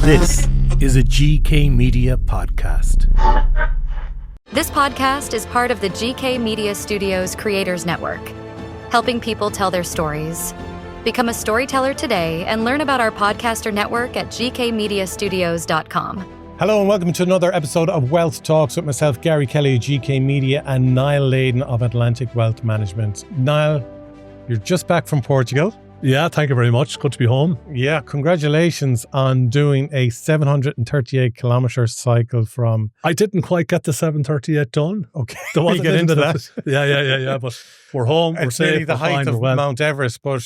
This is a GK Media podcast. This podcast is part of the GK Media Studios Creators Network, helping people tell their stories. Become a storyteller today and learn about our podcaster network at gkmediastudios.com. Hello and welcome to another episode of Wellth Talks with myself, Garry Kelly of GK Media, and Niall Leyden of Atlantic Wealth Management. Niall, you're just back from Portugal. Yeah, thank you very much. Good to be home. Yeah, congratulations on doing a 738 kilometre cycle from... I didn't quite get the 738 done. Okay, we'll get into that. Yeah, but we're home, we're it's safe, nearly the we're height fine, of we're well. Mount Everest, but,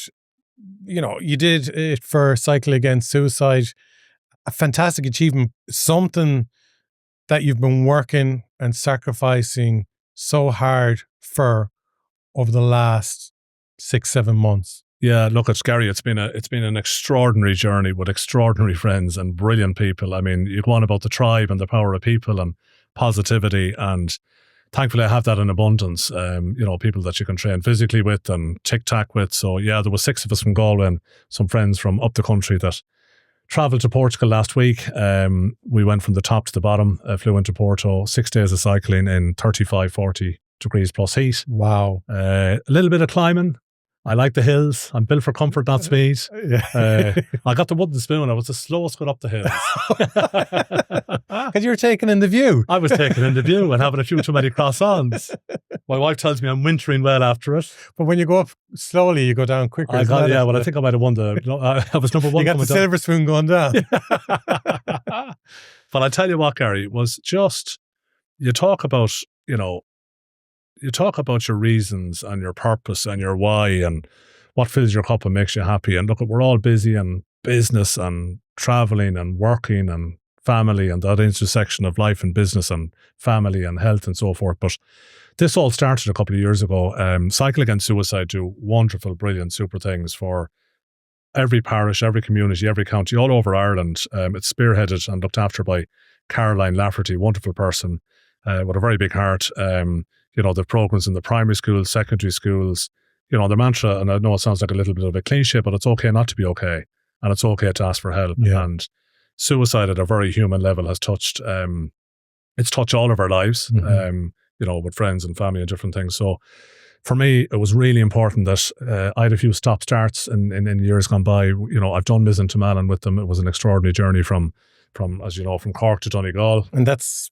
you know, you did it for Cycle Against Suicide. A fantastic achievement, something that you've been working and sacrificing so hard for over the last 6-7 months. Yeah, look, it's Gary. It's been an extraordinary journey with extraordinary friends and brilliant people. I mean, you go on about the tribe and the power of people and positivity, and thankfully I have that in abundance. People that you can train physically with and tic-tac with. So yeah, there was 6 of us from Galway and some friends from up the country that travelled to Portugal last week. We went from the top to the bottom, flew into Porto, 6 days of cycling in 35, 40 degrees plus heat. Wow. A little bit of climbing. I like the hills. I'm built for comfort, not speed. Yeah. I got the wooden spoon. I was the slowest going up the hills. Because you were taking in the view. I was taking in the view and having a few too many croissants. My wife tells me I'm wintering well after it. But when you go up slowly, you go down quicker. I think I might have won I was number one. You got the silver spoon going down. But I tell you what, Gary, was just, you talk about your reasons and your purpose and your why and what fills your cup and makes you happy. And look, we're all busy and business and traveling and working and family and that intersection of life and business and family and health and so forth. But this all started a couple of years ago. Cycle Against Suicide do wonderful, brilliant, super things for every parish, every community, every county, all over Ireland. It's spearheaded and looked after by Caroline Lafferty, wonderful person with a very big heart. The programs in the primary schools, secondary schools, the mantra, and I know it sounds like a little bit of a cliche, but it's okay not to be okay. And it's okay to ask for help. Yeah. And suicide at a very human level has touched, it's touched all of our lives, with friends and family and different things. So for me, it was really important that I had a few stop starts in years gone by. I've done Miz and Malin with them. It was an extraordinary journey from, as you know, from Cork to Donegal. And that's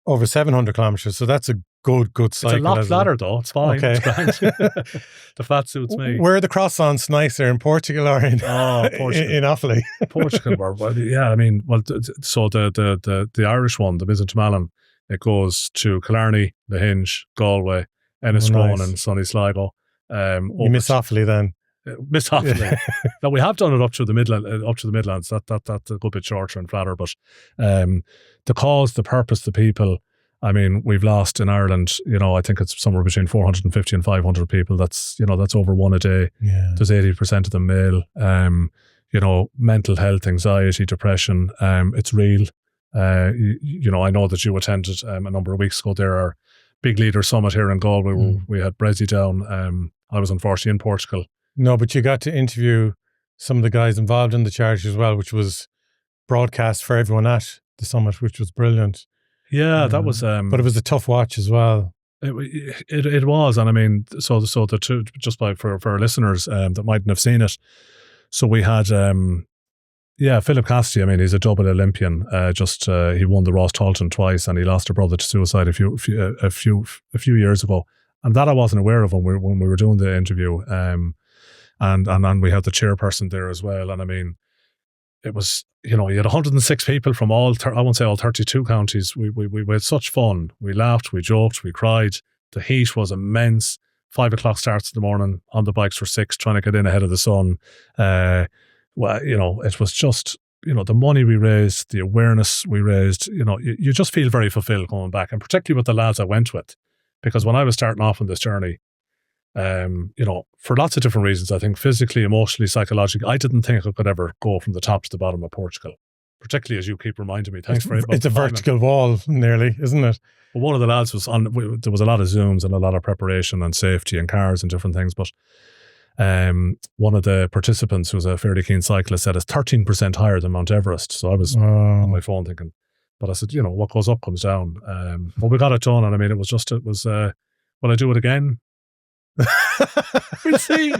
over 700 kilometres. So that's a good cycle. It's a lot flatter though. It's fine. Okay. It's the fat suits me. Where are the croissants nicer, in Portugal or in Portugal. in Offaly? Portugal. So the Irish one, the Miz and Malin, it goes to Killarney, The Hinge, Galway, Enniscrone, and Sunny Sligo. You miss Offaly then. Miss Offaly. Yeah. Now we have done it up to the Midlands. That's a good bit shorter and flatter, but the cause, the purpose, the people. I mean, we've lost in Ireland, I think it's somewhere between 450 and 500 people. That's over one a day. Yeah. There's 80% of them male. Mental health, anxiety, depression. It's real. I know that you attended a number of weeks ago there, our Big Leader Summit here in Galway. We had Brezzy down. I was unfortunately in Portugal. No, but you got to interview some of the guys involved in the charity as well, which was broadcast for everyone at the summit, which was brilliant. Yeah, that was. But it was a tough watch as well. It was, and I mean, so the two, just for our listeners that mightn't have seen it. So we had, Philip Cassidy. I mean, he's a double Olympian. He won the Ross Talton twice, and he lost a brother to suicide a few years ago. And that I wasn't aware of when we were doing the interview. And we had the chairperson there as well. And I mean, it was, you had 106 people from I won't say all 32 counties. We had such fun. We laughed, we joked, we cried. The heat was immense. 5 o'clock starts in the morning, on the bikes for 6, trying to get in ahead of the sun. It was just, the money we raised, the awareness we raised, you just feel very fulfilled coming back. And particularly with the lads I went with, because when I was starting off on this journey, for lots of different reasons, I think physically, emotionally, psychologically, I didn't think I could ever go from the top to the bottom of Portugal, particularly as you keep reminding me. Thanks very much. It's a vertical wall nearly, isn't it? Well, one of the lads was on, there was a lot of Zooms and a lot of preparation and safety and cars and different things, but One of the participants, who was a fairly keen cyclist, said it's 13% higher than Mount Everest. So I was on my phone thinking, but I said, what goes up comes down. But we got it done, and I mean, it was, will I do it again? We'll see.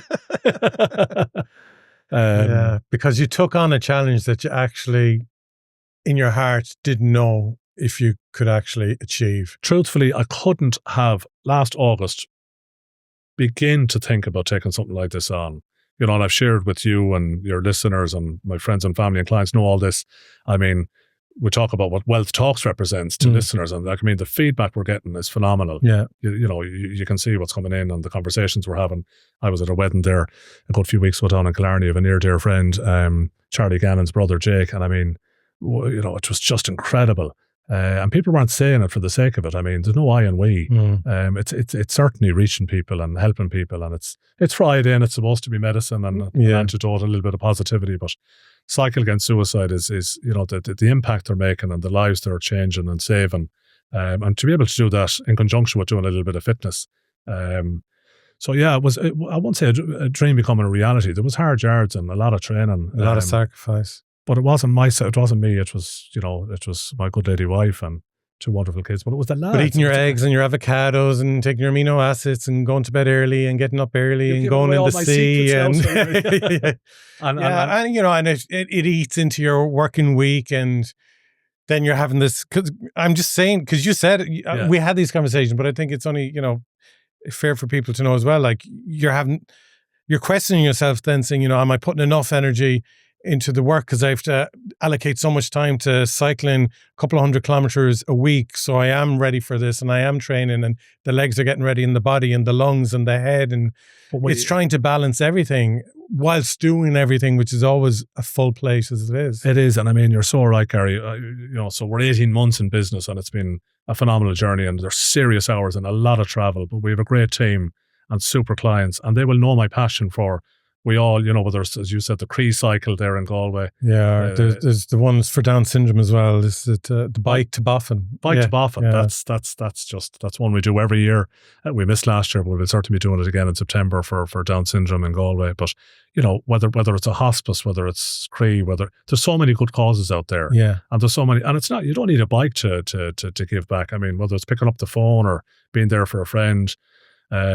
Because you took on a challenge that you actually, in your heart, didn't know if you could actually achieve. Truthfully, I couldn't have last August begin to think about taking something like this on. And I've shared with you and your listeners and my friends and family and clients know all this. I mean, we talk about what Wellth Talks represents to listeners, and the feedback we're getting is phenomenal. Yeah, you can see what's coming in and the conversations we're having. I was at a wedding there a good few weeks ago down in Killarney of a near dear friend, Charlie Gannon's brother Jake, and I mean, it was just incredible. And people weren't saying it for the sake of it. I mean, there's no I and we. It's certainly reaching people and helping people, and it's Friday and it's supposed to be medicine and an antidote, a little bit of positivity. But Cycle Against Suicide is the impact they're making and the lives they're changing and saving, and to be able to do that in conjunction with doing a little bit of fitness. So yeah, it was. I won't say a dream becoming a reality. There was hard yards and a lot of training, a lot of sacrifice. But it wasn't it wasn't me. It was my good lady wife and two wonderful kids. But it was the lads. But eating your eggs and your avocados and taking your amino acids and going to bed early and getting up early and going in the sea and it eats into your working week, and then you're having this. Because I'm just saying, because you said we had these conversations, but I think it's only fair for people to know as well. Like you're questioning yourself, then saying, am I putting enough energy into the work, because I have to allocate so much time to cycling a couple of 100 kilometers a week. So I am ready for this, and I am training, and the legs are getting ready, and the body and the lungs and the head. And it's trying to balance everything whilst doing everything, which is always a full plate as it is. It is. And I mean, you're so right, Garry. So we're 18 months in business, and it's been a phenomenal journey, and there's serious hours and a lot of travel, but we have a great team and super clients, and they will know my passion for. We all, whether it's, as you said, the Cree cycle there in Galway. Yeah, there's the ones for Down syndrome as well. Is the bike to Boffin? To Boffin. Yeah. That's one we do every year. We missed last year, but we'll certainly be doing it again in September for Down syndrome in Galway. But whether it's a hospice, whether it's Cree, there's so many good causes out there. Yeah, and there's so many, and it's not. You don't need a bike to give back. I mean, whether it's picking up the phone or being there for a friend.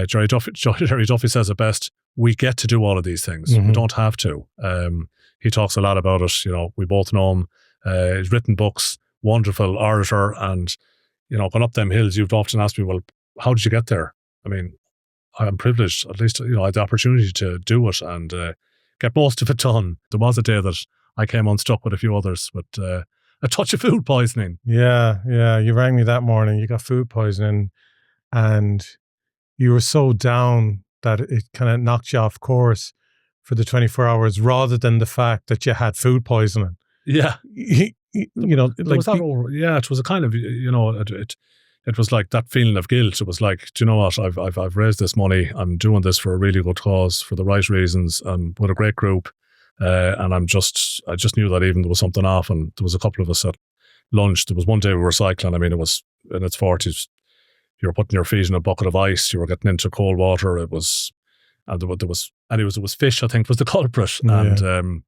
Jerry Duffy says it best. We get to do all of these things. We don't have to. He talks a lot about it. We both know him. He's written books, wonderful orator, and going up them hills. You've often asked me, well, how did you get there? I mean, I'm privileged. At least I had the opportunity to do it and get most of it done. There was a day that I came unstuck with a few others with a touch of food poisoning. Yeah. You rang me that morning. You got food poisoning, and you were so down that it kind of knocked you off course for the 24 hours, rather than the fact that you had food poisoning. Yeah. It was a kind of, it was like that feeling of guilt. It was like, do you know what? I've raised this money. I'm doing this for a really good cause, for the right reasons, with a great group. And I just knew that even there was something off, and there was a couple of us at lunch. There was one day we were cycling. I mean, it was in its 40s. You were putting your feet in a bucket of ice. You were getting into cold water. It was fish, I think, was the culprit. Yeah. And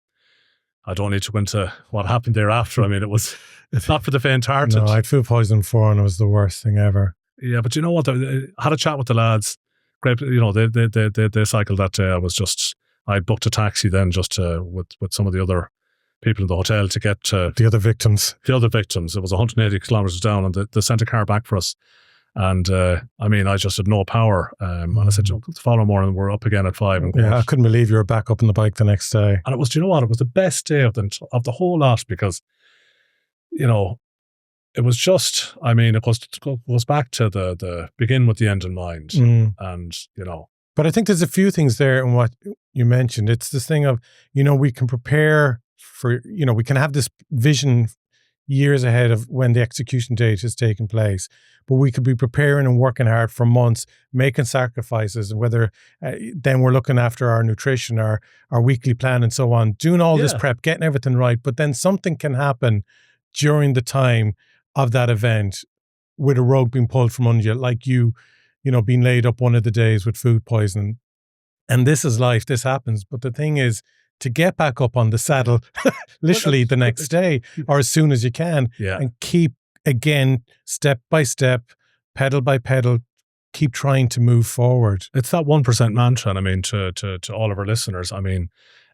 I don't need to go into what happened thereafter. I mean, it's not for the faint-hearted. No, I had food poisoning before, and it was the worst thing ever. Yeah, but you know what? I had a chat with the lads. Great, they cycled that day. I booked a taxi then just with some of the other people in the hotel to get to the other victims. It was 180 kilometers down, and they sent a car back for us. And I just had no power. And I said, the following morning, we're up again at 5. And I couldn't believe you were back up on the bike the next day. And it was, it was the best day of the whole lot, because, it was just, it goes back to the begin with the end in mind. And, But I think there's a few things there in what you mentioned. It's this thing of, we can prepare for, we can have this vision years ahead of when the execution date is taking place, but we could be preparing and working hard for months, making sacrifices, whether then we're looking after our nutrition, our weekly plan and so on, doing all this prep, getting everything right. But then something can happen during the time of that event with a rug being pulled from under you, like you being laid up one of the days with food poisoning. And this is life, this happens. But the thing is, to get back up on the saddle, literally the next day or as soon as you can, and keep, again, step by step, pedal by pedal, keep trying to move forward. It's that 1% mantra, and I mean, to all of our listeners, I mean,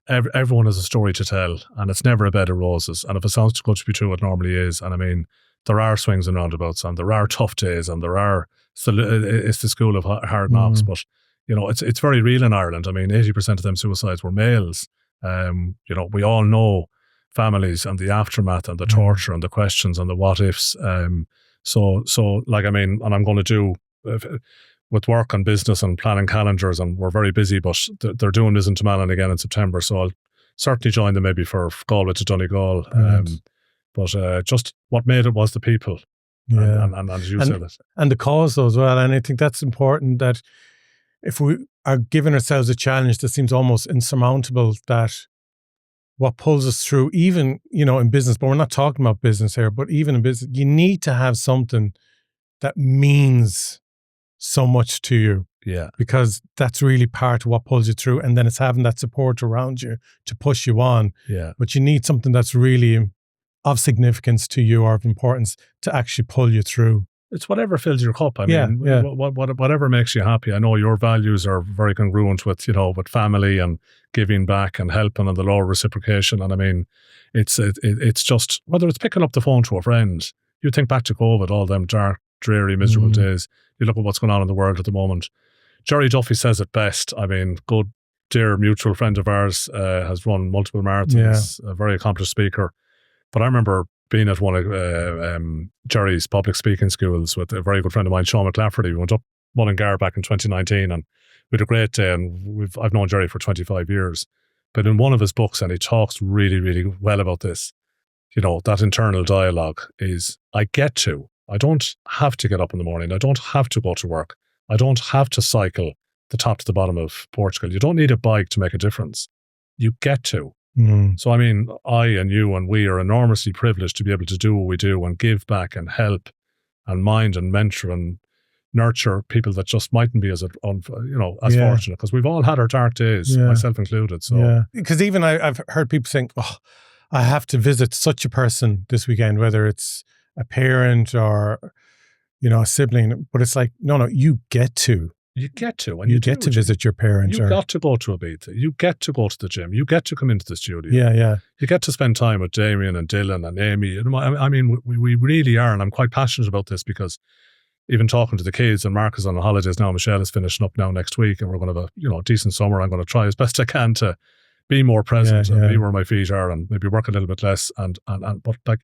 everyone has a story to tell, and it's never a bed of roses. And if it sounds too good to be true, it normally is. And I mean, there are swings and roundabouts, and there are tough days, and it's the school of hard knocks. But, you know, it's very real in Ireland. I mean, 80% of them suicides were males. You know, we all know families and the aftermath and the torture and the questions and the what ifs. So like, I mean, and I'm going to do with work and business and planning calendars, and we're very busy, but they're doing this in Tamalin again in September. So I'll certainly join them maybe for Galway to Donegal. But just what made it was the people. And as you said it. And the cause though as well. And I think that's important, that if we are giving ourselves a challenge that seems almost insurmountable, that what pulls us through, even, you know, in business, but we're not talking about business here, but even in business, you need to have something that means so much to you. Yeah. Because that's really part of what pulls you through. And then it's having that support around you to push you on. Yeah. But you need something that's really of significance to you or of importance to actually pull you through. It's whatever fills your cup. I mean, whatever makes you happy. I know your values are very congruent with, you know, with family and giving back and helping and the law of reciprocation. And I mean, it's just, whether it's picking up the phone to a friend, you think back to COVID, all them dark, dreary, miserable days. You look at what's going on in the world at the moment. Jerry Duffy says it best. I mean, good, dear mutual friend of ours, has run multiple marathons, a very accomplished speaker. But I remember being at one of Jerry's public speaking schools with a very good friend of mine, Sean McLafferty. We went up Mullingar back in 2019, and we had a great day. And I've known Jerry for 25 years. But in one of his books, and he talks really, really well about this, you know, that internal dialogue is, I don't have to get up in the morning. I don't have to go to work. I don't have to cycle the top to the bottom of Portugal. You don't need a bike to make a difference. You get to. So, I mean, I and you and we are enormously privileged to be able to do what we do and give back and help and mind and mentor and nurture people that just mightn't be as fortunate, because we've all had our dark days, myself included. So, because even I've heard people saying, "Oh, I have to visit such a person this weekend," whether it's a parent or, you know, a sibling. But it's like, no, you get to. You get to. And you get to visit your parents. You got to go to Ibiza. You get to go to the gym. You get to come into the studio. Yeah. You get to spend time with Damien and Dylan and Amy. I mean, we really are, and I'm quite passionate about this, because even talking to the kids, and Mark is on the holidays now, Michelle is finishing up now next week, and we're going to have a decent summer. I'm going to try as best I can to be more present and be where my feet are, and maybe work a little bit less. But like,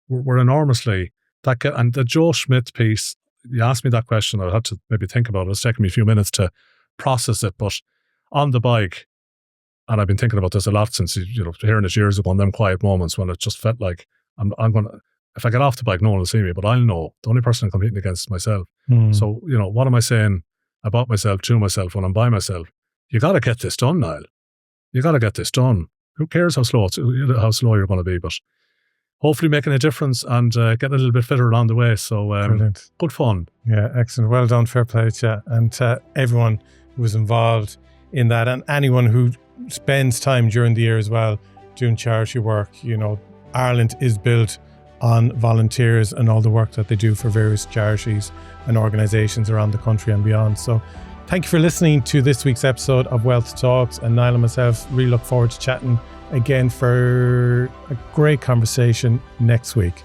we're enormously and the Joe Schmidt piece. You asked me that question, I had to maybe think about it. It's taken me a few minutes to process it. But on the bike, and I've been thinking about this a lot since, hearing it years ago, on them quiet moments when it just felt like I'm going to, if I get off the bike, no one will see me, but I'll know. The only person I'm competing against is myself. So, what am I saying about myself to myself when I'm by myself? You got to get this done, Niall. You got to get this done. Who cares how slow you're going to be, but hopefully making a difference and getting a little bit fitter along the way. So good fun. Yeah, excellent. Well done. Fair play to you. And to everyone who was involved in that, and anyone who spends time during the year as well doing charity work. Ireland is built on volunteers and all the work that they do for various charities and organisations around the country and beyond. So thank you for listening to this week's episode of Wellth Talks. And Niall and myself really look forward to chatting again for a great conversation next week.